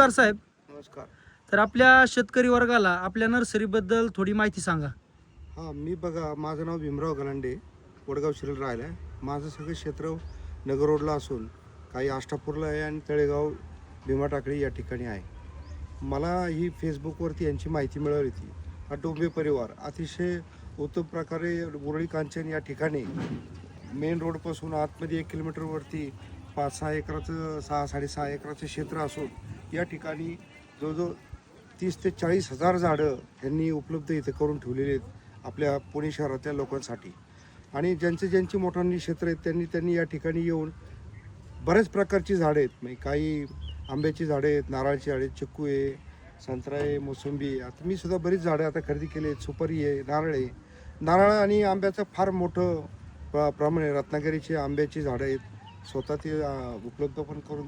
नमस्कार साहेब. नमस्कार. तर आपल्या शेतकरी वर्गाला आपल्या नर्सरीबद्दल थोडी माहिती सांगा. हां, मी बघा, माझं नाव भीमराव गलांडे, वडगाव शिरल राहिलं आहे. माझं सगळं क्षेत्र नगर रोडला असून काही आष्टापूरला आहे आणि तळेगाव भीमा टाकळी या ठिकाणी आहे. मला ही फेसबुकवरती यांची माहिती मिळाली होती. हा डोंबे परिवार अतिशय उत्तम प्रकारे उरळी कांचन या ठिकाणी मेन रोडपासून आतमध्ये 1 किलोमीटरवरती 5-6 एकराचं 6-6.5 एकराचं क्षेत्र असून या ठिकाणी जवळजवळ 30 ते 40 हजार झाडं यांनी उपलब्ध इथे करून ठेवलेली आहेत आपल्या पुणे शहरातल्या लोकांसाठी. आणि ज्यांची मोठांनी क्षेत्र आहेत त्यांनी या ठिकाणी येऊन बऱ्याच प्रकारची झाडं आहेत. म्हणजे काही आंब्याची झाडं आहेत, नारळाची झाडे, चिक्कू आहे, संत्रा आहे, मोसंबी आहे. आता मी सुद्धा बरीच झाडं आता खरेदी केली आहेत. सुपारी आहे, नारळ आहे. नारळ आणि आंब्याचं फार मोठं प्रमाण आहे. रत्नागिरीची आंब्याची झाडं आहेत, स्वतः ते उपलब्ध पण करून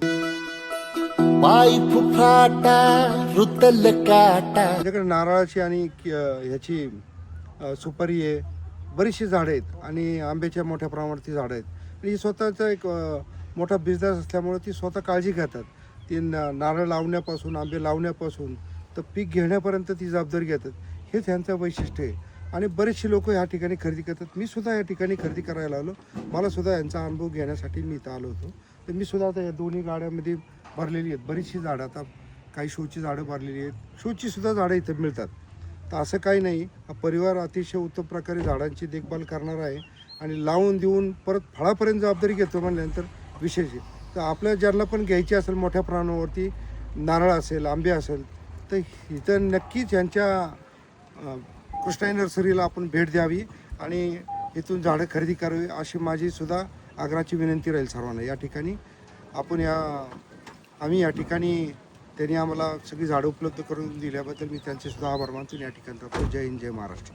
पाय फुफाटा रुतल काटा. माझ्याकडे नारळाची आणि ह्याची सुपारी आहे, बरीचशी झाडं आहेत आणि आंब्याच्या मोठ्या प्रमाणावरती झाडं आहेत. आणि ही स्वतःचा एक मोठा बिझनेस असल्यामुळे ती स्वतः काळजी घेतात. ती नारळ लावण्यापासून, आंबे लावण्यापासून तर पीक घेण्यापर्यंत ती जबाबदारी घेतात. हे त्यांचं वैशिष्ट्य आहे. आणि बरेचसे लोक ह्या ठिकाणी खरेदी करतात. मी सुद्धा या ठिकाणी खरेदी करायला आलो. मला सुद्धा यांचा अनुभव घेण्यासाठी मी इथं आलो होतो. तर मी सुद्धा आता या दोन्ही गाड्यामध्ये भरलेली आहेत. बरीचशी झाडं, आता काही शोची झाडं भरलेली आहेत, शोची सुद्धा झाडं इथं मिळतात. तर असं काही नाही, हा परिवार अतिशय उत्तम प्रकारे झाडांची देखभाल करणार आहे आणि लावून देऊन परत फळापर्यंत जबाबदारी घेतो म्हणल्यानंतर विशेष आहे. तर आपल्या ज्यांना पण घ्यायची असेल मोठ्या प्रमाणावरती नारळ असेल, आंबे असेल, तर इथं नक्कीच यांच्या कृष्णाई नर्सरीला आपण भेट द्यावी आणि इथून झाडं खरेदी करावी अशी माझी सुद्धा आग्रहाची विनंती राहील सर्वांना. या ठिकाणी आम्ही या ठिकाणी त्यांनी आम्हाला सगळी झाडं उपलब्ध करून दिल्याबद्दल मी त्यांचे सुद्धा आभार मानतो. या ठिकाणी जय हिंद, जय महाराष्ट्र.